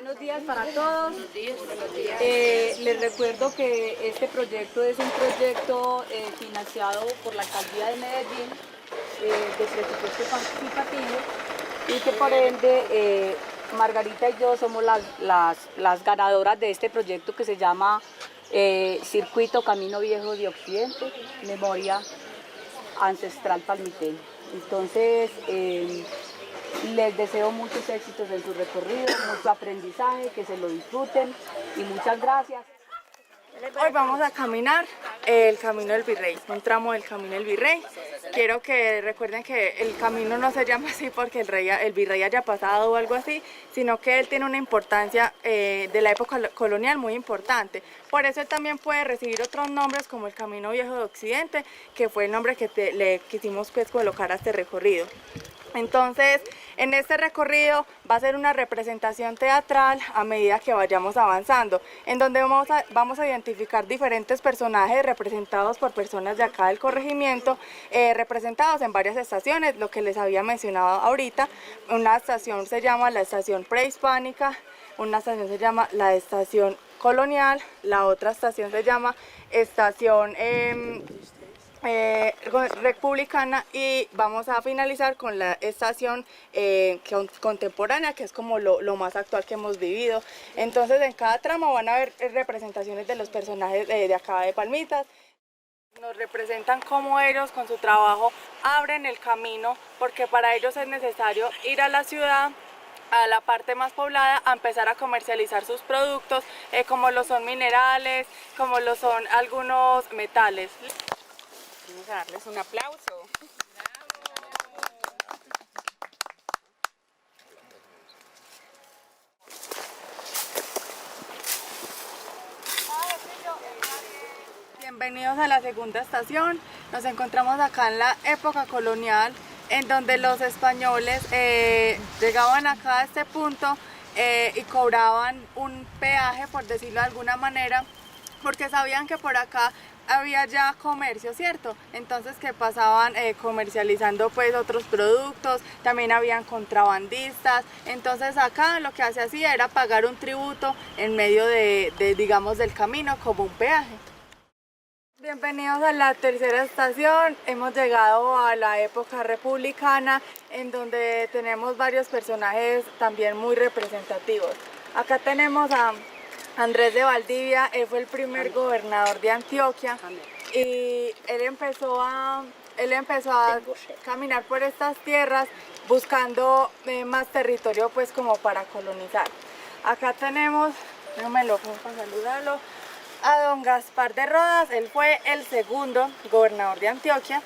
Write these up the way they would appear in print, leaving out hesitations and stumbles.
Buenos días para todos. Buenos días, buenos días. Les recuerdo que este proyecto es un proyecto financiado por la Alcaldía de Medellín de presupuesto participativo y que por ende Margarita y yo somos las ganadoras de este proyecto que se llama Circuito Camino Viejo de Occidente, Memoria Ancestral Palmiteña. Entonces, les deseo muchos éxitos en su recorrido, mucho aprendizaje, que se lo disfruten y muchas gracias. Hoy vamos a caminar el Camino del Virrey, un tramo del Camino del Virrey. Quiero que recuerden que el camino no se llama así porque el virrey haya pasado o algo así, sino que él tiene una importancia de la época colonial muy importante. Por eso él también puede recibir otros nombres como el Camino Viejo de Occidente, que fue el nombre que le quisimos pues colocar a este recorrido. Entonces, en este recorrido va a ser una representación teatral a medida que vayamos avanzando, en donde vamos a identificar diferentes personajes representados por personas de acá del corregimiento, representados en varias estaciones, lo que les había mencionado ahorita. Una estación se llama la estación prehispánica, una estación se llama la estación colonial, la otra estación se llama estación republicana y vamos a finalizar con la estación contemporánea, que es como lo más actual que hemos vivido. Entonces en cada tramo van a haber representaciones de los personajes de acá de Palmitas. Nos representan cómo ellos con su trabajo abren el camino, porque para ellos es necesario ir a la ciudad, a la parte más poblada, a empezar a comercializar sus productos, como lo son minerales, como lo son algunos metales. Vamos a darles un aplauso. Bienvenidos a la segunda estación. Nos encontramos acá en la época colonial, en donde los españoles llegaban acá a este punto y cobraban un peaje, por decirlo de alguna manera, porque sabían que por acá había ya comercio, ¿cierto? Entonces que pasaban comercializando pues otros productos, también habían contrabandistas. Entonces acá lo que se hacía era pagar un tributo en medio digamos, del camino, como un peaje. Bienvenidos a la tercera estación. Hemos llegado a la época republicana, en donde tenemos varios personajes también muy representativos. Acá tenemos a Andrés de Valdivia. Él fue el primer gobernador de Antioquia y él empezó a caminar por estas tierras buscando más territorio pues como para colonizar. Acá tenemos, déjame para saludarlo, a don Gaspar de Rodas. Él fue el segundo gobernador de Antioquia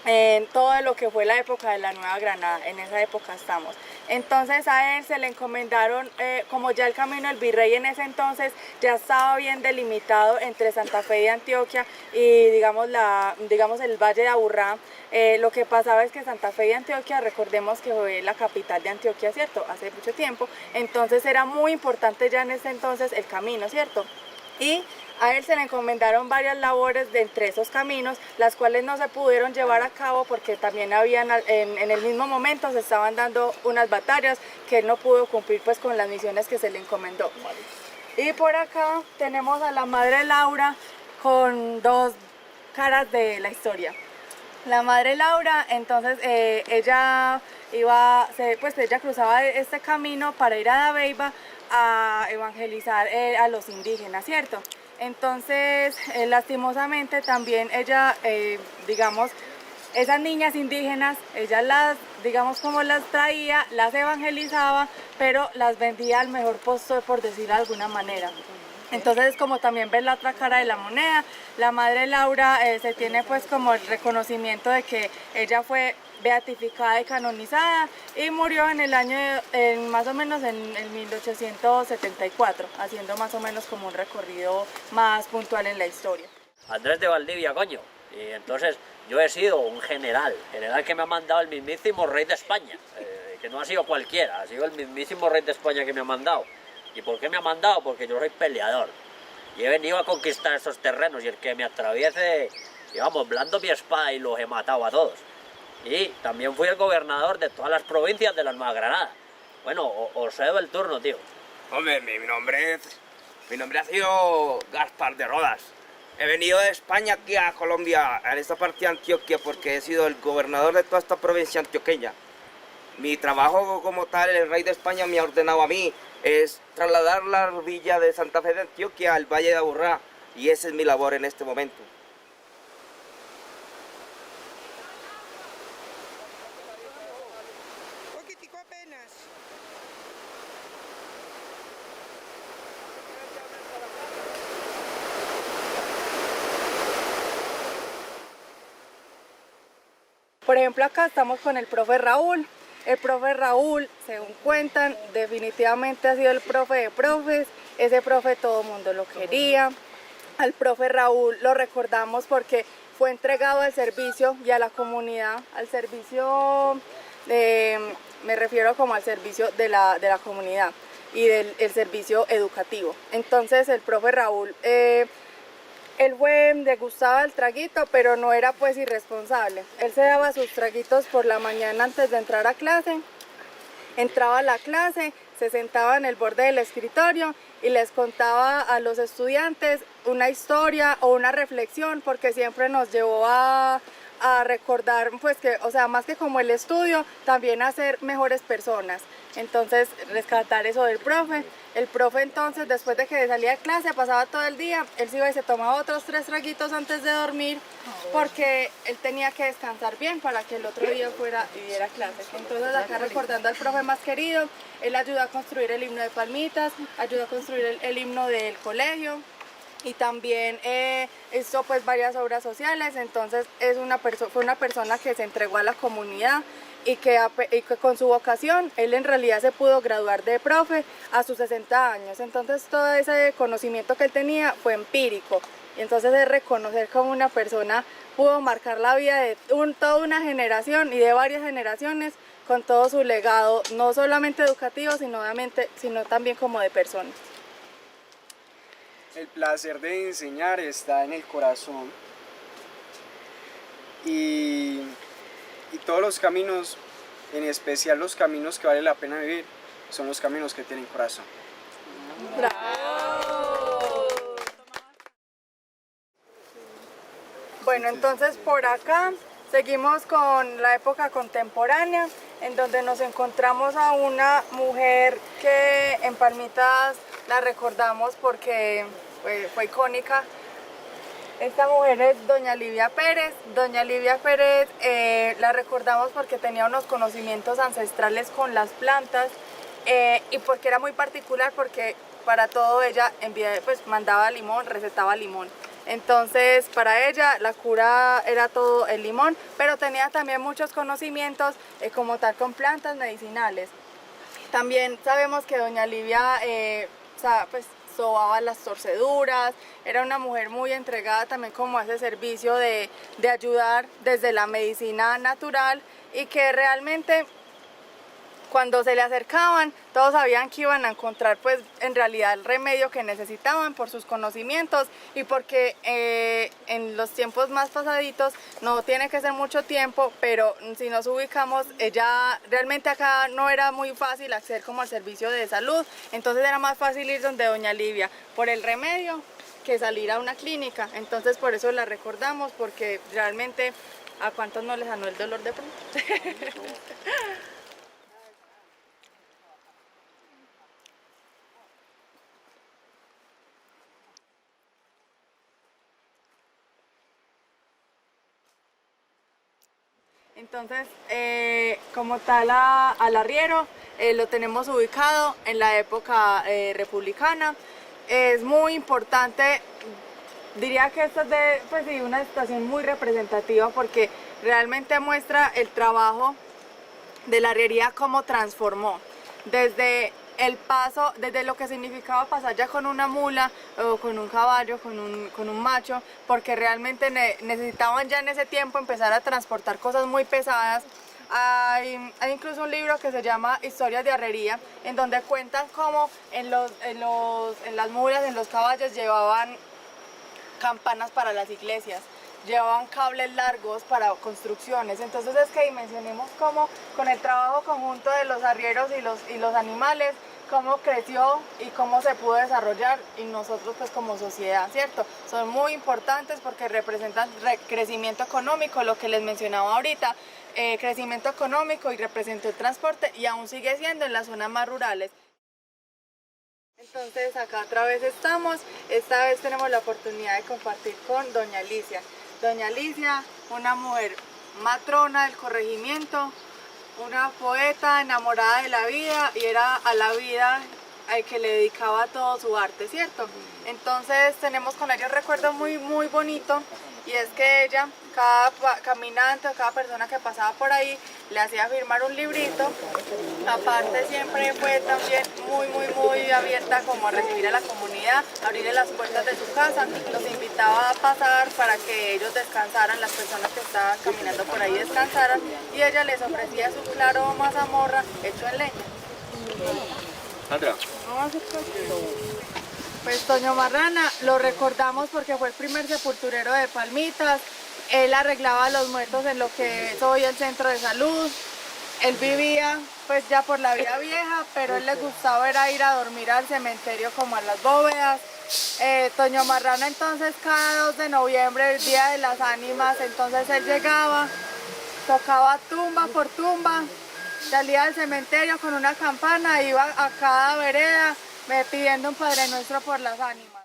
en todo lo que fue la época de la Nueva Granada. En esa época estamos. Entonces a él se le encomendaron, como ya el camino del virrey en ese entonces ya estaba bien delimitado entre Santa Fe y Antioquia y digamos el Valle de Aburrá. Lo que pasaba es que Santa Fe y Antioquia, recordemos que fue la capital de Antioquia, ¿cierto? Hace mucho tiempo. Entonces era muy importante ya en ese entonces el camino, ¿cierto? Y a él se le encomendaron varias labores de entre esos caminos, las cuales no se pudieron llevar a cabo porque también habían en el mismo momento se estaban dando unas batallas que él no pudo cumplir pues con las misiones que se le encomendó. Y por acá tenemos a la Madre Laura con dos caras de la historia. La Madre Laura, entonces ella cruzaba este camino para ir a Dabeiba a evangelizar a los indígenas, ¿cierto? Entonces, lastimosamente también ella, esas niñas indígenas, ella como las traía, las evangelizaba, pero las vendía al mejor postor, por decirlo de alguna manera. Entonces, como también ves la otra cara de la moneda, la Madre Laura se tiene pues como el reconocimiento de que ella fue beatificada y canonizada y murió en el año, más o menos en el 1874, haciendo más o menos como un recorrido más puntual en la historia. Andrés de Valdivia, coño. Y entonces yo he sido un general que me ha mandado el mismísimo rey de España, que no ha sido cualquiera, ha sido el mismísimo rey de España que me ha mandado. ¿Y por qué me ha mandado? Porque yo soy peleador y he venido a conquistar esos terrenos y el que me atraviese, digamos, blando mi espada y los he matado a todos. Y también fui el gobernador de todas las provincias de la Nueva Granada. Bueno, os cedo el turno, tío. Hombre, mi nombre ha sido Gaspar de Rodas. He venido de España aquí a Colombia, en esta parte de Antioquia, porque he sido el gobernador de toda esta provincia antioqueña. Mi trabajo como tal, el rey de España me ha ordenado a mí, es trasladar la villa de Santa Fe de Antioquia al Valle de Aburrá, y esa es mi labor en este momento. Poquitico apenas. Por ejemplo, acá estamos con el profe Raúl. El profe Raúl, según cuentan, definitivamente ha sido el profe de profes. Ese profe todo el mundo lo quería. Al profe Raúl lo recordamos porque fue entregado al servicio y a la comunidad, al servicio, me refiero como al servicio de la comunidad y del el servicio educativo. Entonces el profe Raúl, él le gustaba el traguito, pero no era pues irresponsable. Él se daba sus traguitos por la mañana antes de entrar a clase, entraba a la clase, se sentaba en el borde del escritorio y les contaba a los estudiantes una historia o una reflexión, porque siempre nos llevó a recordar, pues que, o sea, más que como el estudio, también a ser mejores personas. Entonces, rescatar eso del profe. El profe entonces, después de que salía de clase, pasaba todo el día, él se iba y se tomaba otros 3 traguitos antes de dormir, porque él tenía que descansar bien para que el otro día fuera y diera clases. Entonces, acá recordando al profe más querido, él ayudó a construir el himno de Palmitas, ayudó a construir el himno del colegio, y también hizo pues varias obras sociales. Entonces fue una persona que se entregó a la comunidad y que con su vocación él en realidad se pudo graduar de profe a sus 60 años. Entonces todo ese conocimiento que él tenía fue empírico, y entonces es reconocer cómo una persona pudo marcar la vida de toda una generación y de varias generaciones con todo su legado, no solamente educativo, sino también como de persona. El placer de enseñar está en el corazón, y todos los caminos, en especial los caminos que vale la pena vivir, son los caminos que tienen corazón. ¡Bravo! Bueno, entonces por acá seguimos con la época contemporánea, en donde nos encontramos a una mujer que en Palmitas la recordamos porque fue icónica. Esta mujer es doña Livia Pérez. Doña Livia Pérez la recordamos porque tenía unos conocimientos ancestrales con las plantas, y porque era muy particular, porque para todo ella pues mandaba limón, recetaba limón. Entonces para ella la cura era todo el limón, pero tenía también muchos conocimientos como tal con plantas medicinales. También sabemos que doña Livia pues sobaba las torceduras, era una mujer muy entregada también como a ese servicio de ayudar desde la medicina natural, y que realmente cuando se le acercaban todos sabían que iban a encontrar pues en realidad el remedio que necesitaban por sus conocimientos, y porque en los tiempos más pasaditos, no tiene que ser mucho tiempo, pero si nos ubicamos, ella realmente acá no era muy fácil acceder como al servicio de salud. Entonces era más fácil ir donde doña Livia por el remedio que salir a una clínica. Entonces por eso la recordamos, porque realmente a cuántos no les sanó el dolor de pronto. Entonces, como tal al arriero lo tenemos ubicado en la época republicana. Es muy importante, diría que esta es pues, sí, una situación muy representativa, porque realmente muestra el trabajo de la arriería, cómo transformó desde el paso, desde lo que significaba pasar ya con una mula o con un caballo, con un macho, porque realmente necesitaban ya en ese tiempo empezar a transportar cosas muy pesadas. Hay incluso un libro que se llama Historias de Arriería, en donde cuentan cómo en las mulas, en los caballos, llevaban campanas para las iglesias, llevaban cables largos para construcciones. Entonces es que dimensionemos cómo con el trabajo conjunto de los arrieros y los animales, cómo creció y cómo se pudo desarrollar y nosotros pues como sociedad, ¿cierto? Son muy importantes porque representan crecimiento económico, lo que les mencionaba ahorita, crecimiento económico y representó el transporte y aún sigue siendo en las zonas más rurales. Entonces acá otra vez estamos, esta vez tenemos la oportunidad de compartir con doña Alicia. Doña Alicia, una mujer matrona del corregimiento, una poeta enamorada de la vida y era a la vida al que le dedicaba todo su arte, ¿cierto? Entonces tenemos con ella un recuerdo muy bonito y es que ella, cada caminante o cada persona que pasaba por ahí le hacía firmar un librito. Aparte siempre fue también muy abierta como a recibir a la comunidad, abrirle las puertas de su casa, los invitaba a pasar para que ellos descansaran, las personas que estaban caminando por ahí descansaran y ella les ofrecía su claro mazamorra hecho en leña. Sandra. Pues Toño Marrana lo recordamos porque fue el primer sepulturero de Palmitas, él arreglaba a los muertos en lo que es hoy el centro de salud, él vivía pues ya por la vida vieja, pero él le gustaba era ir a dormir al cementerio como a las bóvedas. Toño Marrana entonces cada 2 de noviembre, el Día de las Ánimas, entonces él llegaba, tocaba tumba por tumba, salía del cementerio con una campana, iba a cada vereda pidiendo un Padre Nuestro por las ánimas.